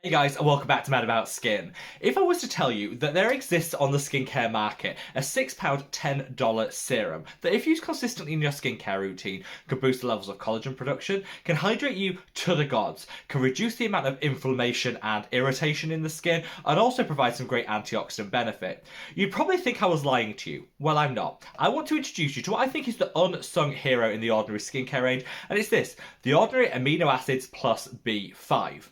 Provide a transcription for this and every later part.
Hey guys, and welcome back to Mad About Skin. If I was to tell you that there exists on the skincare market a £6, $10 serum that if used consistently in your skincare routine can boost the levels of collagen production, can hydrate you to the gods, can reduce the amount of inflammation and irritation in the skin, and also provide some great antioxidant benefit, you'd probably think I was lying to you. Well, I'm not. I want to introduce you to what I think is the unsung hero in the Ordinary skincare range, and it's this, the Ordinary Amino Acids plus B5.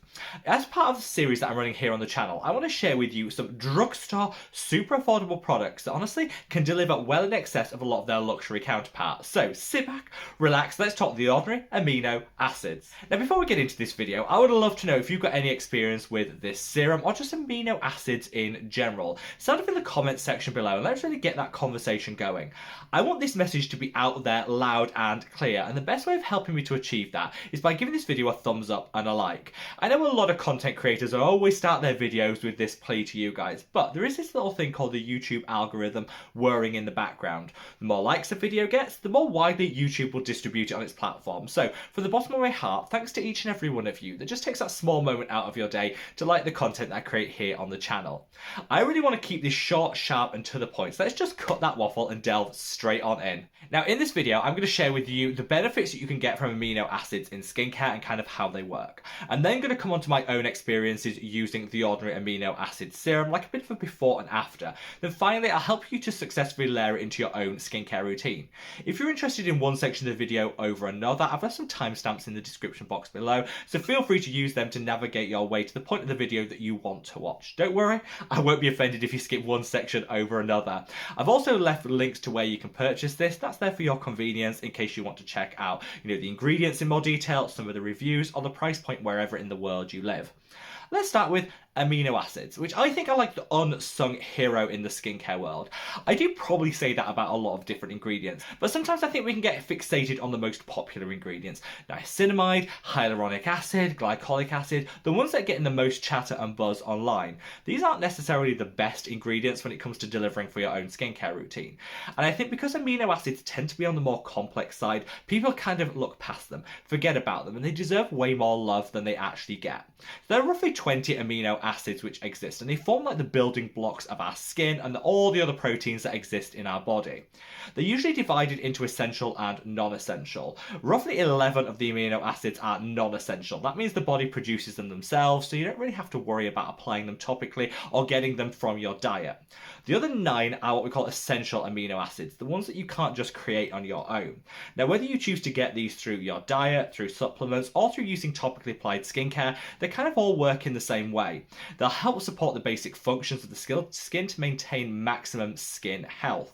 As part of the series that I'm running here on the channel, I want to share with you some drugstore, super affordable products that honestly can deliver well in excess of a lot of their luxury counterparts. So sit back, relax, let's talk the Ordinary Amino Acids. Now before we get into this video, I would love to know if you've got any experience with this serum or just amino acids in general. Sound off in the comments section below and let's really get that conversation going. I want this message to be out there loud and clear, and the best way of helping me to achieve that is by giving this video a thumbs up and a like. I know a lot of content creators always start their videos with this plea to you guys, but there is this little thing called the YouTube algorithm whirring in the background. The more likes a video gets, the more widely YouTube will distribute it on its platform. So from the bottom of my heart, thanks to each and every one of you that just takes that small moment out of your day to like the content that I create here on the channel. I really want to keep this short, sharp and to the point, so let's just cut that waffle and delve straight on in. Now in this video, I'm going to share with you the benefits that you can get from amino acids in skincare and kind of how they work. I'm then going to come on to my own experiences using the Ordinary Amino Acids serum, like a bit of a before and after. Then finally, I'll help you to successfully layer it into your own skincare routine. If you're interested in one section of the video over another, I've left some timestamps in the description box below, so feel free to use them to navigate your way to the point of the video that you want to watch. Don't worry, I won't be offended if you skip one section over another. I've also left links to where you can purchase this. That's there for your convenience in case you want to check out, the ingredients in more detail, some of the reviews, or the price point wherever in the world you live. Let's start with amino acids, which I think are like the unsung hero in the skincare world. I do probably say that about a lot of different ingredients, but sometimes I think we can get fixated on the most popular ingredients. Niacinamide, hyaluronic acid, glycolic acid, the ones that are getting the most chatter and buzz online. These aren't necessarily the best ingredients when it comes to delivering for your own skincare routine. And I think because amino acids tend to be on the more complex side, people kind of look past them, forget about them, and they deserve way more love than they actually get. There are roughly 20 amino acids which exist, and they form like the building blocks of our skin and all the other proteins that exist in our body. They're usually divided into essential and non-essential. Roughly 11 of the amino acids are non-essential. That means the body produces them themselves, so you don't really have to worry about applying them topically or getting them from your diet. The other 9 are what we call essential amino acids, the ones that you can't just create on your own. Now, whether you choose to get these through your diet, through supplements, or through using topically applied skincare, they kind of all work in the same way. They'll help support the basic functions of the skin to maintain maximum skin health.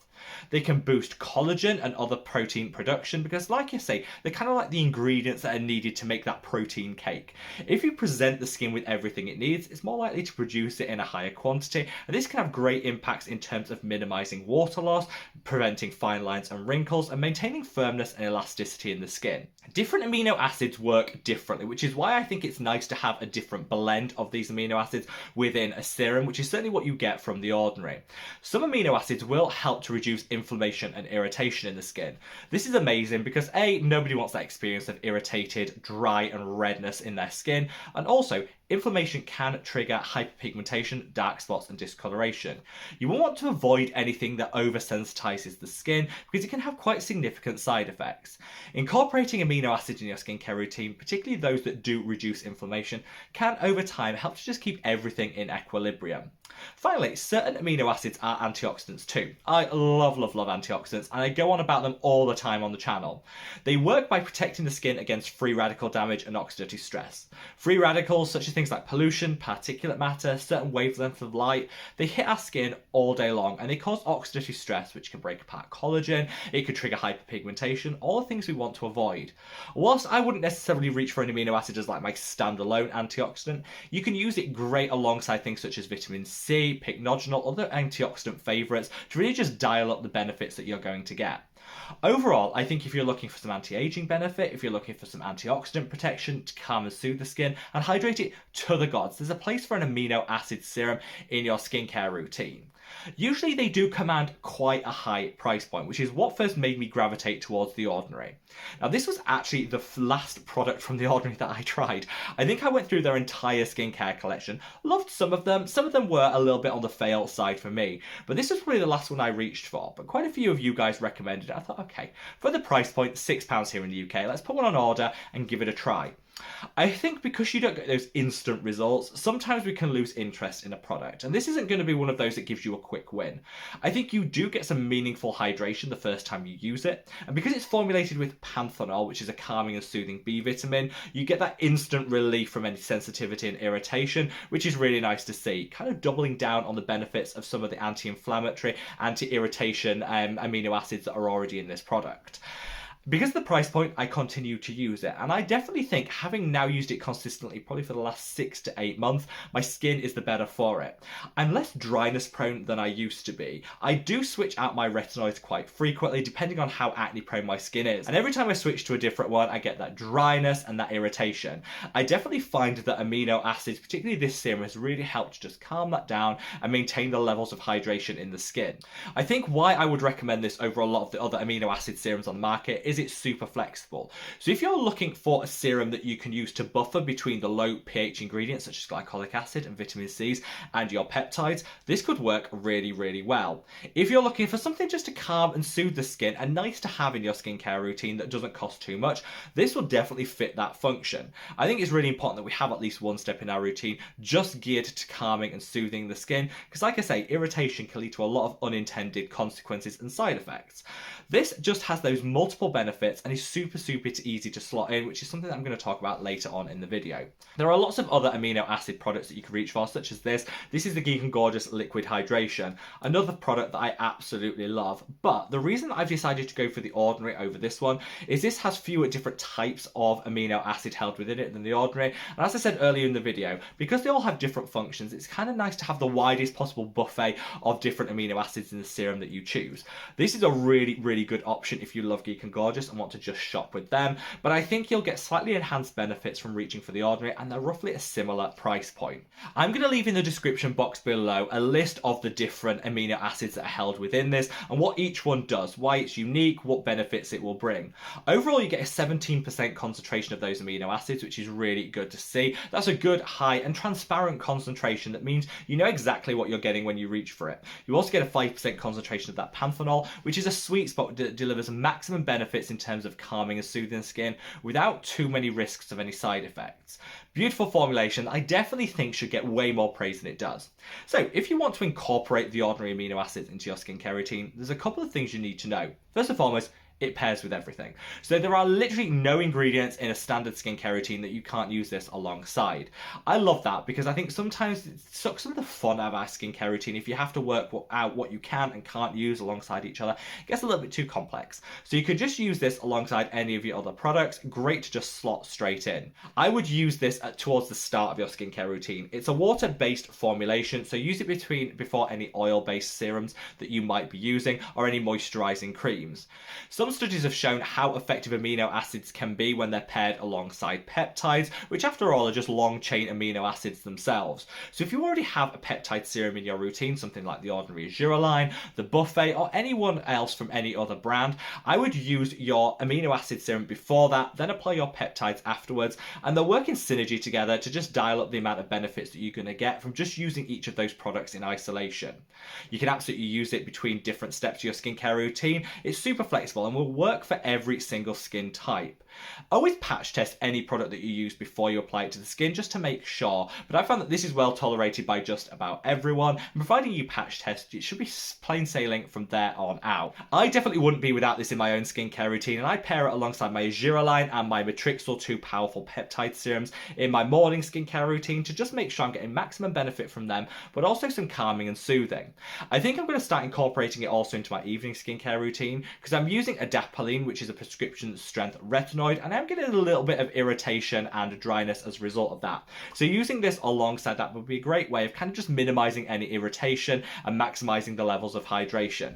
They can boost collagen and other protein production because, like you say, they're kind of like the ingredients that are needed to make that protein cake. If you present the skin with everything it needs, it's more likely to produce it in a higher quantity, and this can have great impacts in terms of minimizing water loss, preventing fine lines and wrinkles, and maintaining firmness and elasticity in the skin. Different amino acids work differently, which is why I think it's nice to have a different blend of these amino acids within a serum, which is certainly what you get from the Ordinary. Some amino acids will help to reduce inflammation and irritation in the skin. This is amazing because A, nobody wants that experience of irritated, dry and redness in their skin, and also inflammation can trigger hyperpigmentation, dark spots and discoloration. You will want to avoid anything that oversensitizes the skin because it can have quite significant side effects. Incorporating amino acids in your skincare routine, particularly those that do reduce inflammation, can over time help to just keep everything in equilibrium. Finally, certain amino acids are antioxidants too. I love antioxidants, and I go on about them all the time on the channel. They work by protecting the skin against free radical damage and oxidative stress. Free radicals, such as things like pollution, particulate matter, certain wavelengths of light, they hit our skin all day long and they cause oxidative stress, which can break apart collagen, it could trigger hyperpigmentation, all the things we want to avoid. Whilst I wouldn't necessarily reach for an amino acid as like my standalone antioxidant, you can use it great alongside things such as vitamin C, pycnogenol, other antioxidant favourites to really just dial up the benefits that you're going to get. Overall, I think if you're looking for some anti-aging benefit, if you're looking for some antioxidant protection to calm and soothe the skin and hydrate it to the gods, there's a place for an amino acid serum in your skincare routine. Usually they do command quite a high price point, which is what first made me gravitate towards the Ordinary. Now this was actually the last product from the Ordinary that I tried. I think I went through their entire skincare collection, loved some of them were a little bit on the fail side for me, but this was probably the last one I reached for. But quite a few of you guys recommended it. I thought, okay, for the price point, £6 here in the UK, let's put one on order and give it a try. I think because you don't get those instant results, sometimes we can lose interest in a product. And this isn't going to be one of those that gives you a quick win. I think you do get some meaningful hydration the first time you use it. And because it's formulated with panthenol, which is a calming and soothing B vitamin, you get that instant relief from any sensitivity and irritation, which is really nice to see. Kind of doubling down on the benefits of some of the anti-inflammatory, anti-irritation amino acids that are already in this product. Because of the price point, I continue to use it, and I definitely think, having now used it consistently, probably for the last 6 to 8 months, my skin is the better for it. I'm less dryness prone than I used to be. I do switch out my retinoids quite frequently, depending on how acne prone my skin is, and every time I switch to a different one, I get that dryness and that irritation. I definitely find that amino acids, particularly this serum, has really helped to just calm that down and maintain the levels of hydration in the skin. I think why I would recommend this over a lot of the other amino acid serums on the market is it's super flexible. So if you're looking for a serum that you can use to buffer between the low pH ingredients such as glycolic acid and vitamin C's and your peptides, this could work really, really well. If you're looking for something just to calm and soothe the skin and nice to have in your skincare routine that doesn't cost too much, this will definitely fit that function. I think it's really important that we have at least one step in our routine just geared to calming and soothing the skin, because like I say, irritation can lead to a lot of unintended consequences and side effects. This just has those multiple benefits and is super easy to slot in, which is something that I'm going to talk about later on in the video. There are lots of other amino acid products that you can reach for, such as this. This is the Geek and Gorgeous Liquid Hydration, another product that I absolutely love. But the reason that I've decided to go for the Ordinary over this one is this has fewer different types of amino acid held within it than the Ordinary. And as I said earlier in the video, because they all have different functions, it's kind of nice to have the widest possible buffet of different amino acids in the serum that you choose. This is a really good option if you love Geek and Gorgeous and want to just shop with them, but I think you'll get slightly enhanced benefits from reaching for the Ordinary, and they're roughly a similar price point. I'm going to leave in the description box below a list of the different amino acids that are held within this and what each one does, why it's unique, what benefits it will bring. Overall, you get a 17% concentration of those amino acids, which is really good to see. That's a good, high and transparent concentration. That means you know exactly what you're getting when you reach for it. You also get a 5% concentration of that panthenol, which is a sweet spot that delivers maximum benefits in terms of calming and soothing the skin without too many risks of any side effects. Beautiful formulation I definitely think should get way more praise than it does. So if you want to incorporate the Ordinary amino acids into your skincare routine, there's a couple of things you need to know. First and foremost, it pairs with everything. So there are literally no ingredients in a standard skincare routine that you can't use this alongside. I love that because I think sometimes it sucks some of the fun out of our skincare routine if you have to work out what you can and can't use alongside each other. It gets a little bit too complex. So you could just use this alongside any of your other products. Great to just slot straight in. I would use this towards the start of your skincare routine. It's a water-based formulation, so use it before any oil-based serums that you might be using or any moisturizing creams. Some studies have shown how effective amino acids can be when they're paired alongside peptides, which after all are just long-chain amino acids themselves. So if you already have a peptide serum in your routine, something like the Ordinary Azure line, the Buffet, or anyone else from any other brand, I would use your amino acid serum before that, then apply your peptides afterwards, and they'll work in synergy together to just dial up the amount of benefits that you're going to get from just using each of those products in isolation. You can absolutely use it between different steps of your skincare routine. It's super flexible and will work for every single skin type. Always patch test any product that you use before you apply it to the skin just to make sure, but I found that this is well tolerated by just about everyone, and providing you patch test, it should be plain sailing from there on out. I definitely wouldn't be without this in my own skincare routine, and I pair it alongside my Azure line and my Matrixyl 2 powerful peptide serums in my morning skincare routine to just make sure I'm getting maximum benefit from them, but also some calming and soothing. I think I'm going to start incorporating it also into my evening skincare routine because I'm using adapalene, which is a prescription strength retinoid, and I'm getting a little bit of irritation and dryness as a result of that. So using this alongside that would be a great way of kind of just minimizing any irritation and maximizing the levels of hydration.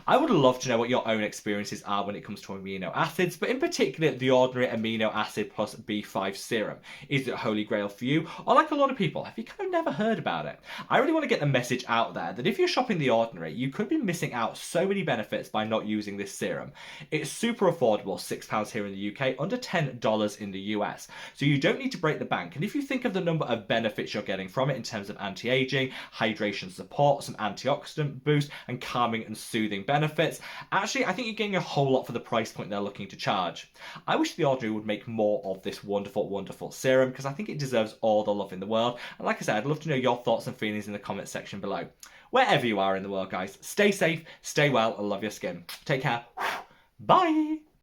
I would love to know what your own experiences are when it comes to amino acids, but in particular the Ordinary Amino Acid plus B5 serum. Is it a holy grail for you? Or like a lot of people, have you kind of never heard about it? I really want to get the message out there that if you're shopping the Ordinary, you could be missing out so many benefits by not using this serum. It's super affordable, £6 here in the UK, under $10 in the US. So you don't need to break the bank. And if you think of the number of benefits you're getting from it in terms of anti-aging, hydration support, some antioxidant boost, and calming and soothing benefits, actually I think you're getting a whole lot for the price point they're looking to charge. I wish the Ordinary would make more of this wonderful, wonderful serum because I think it deserves all the love in the world. And like I said, I'd love to know your thoughts and feelings in the comment section below. Wherever you are in the world, guys, stay safe, stay well, and love your skin. Take care. Bye.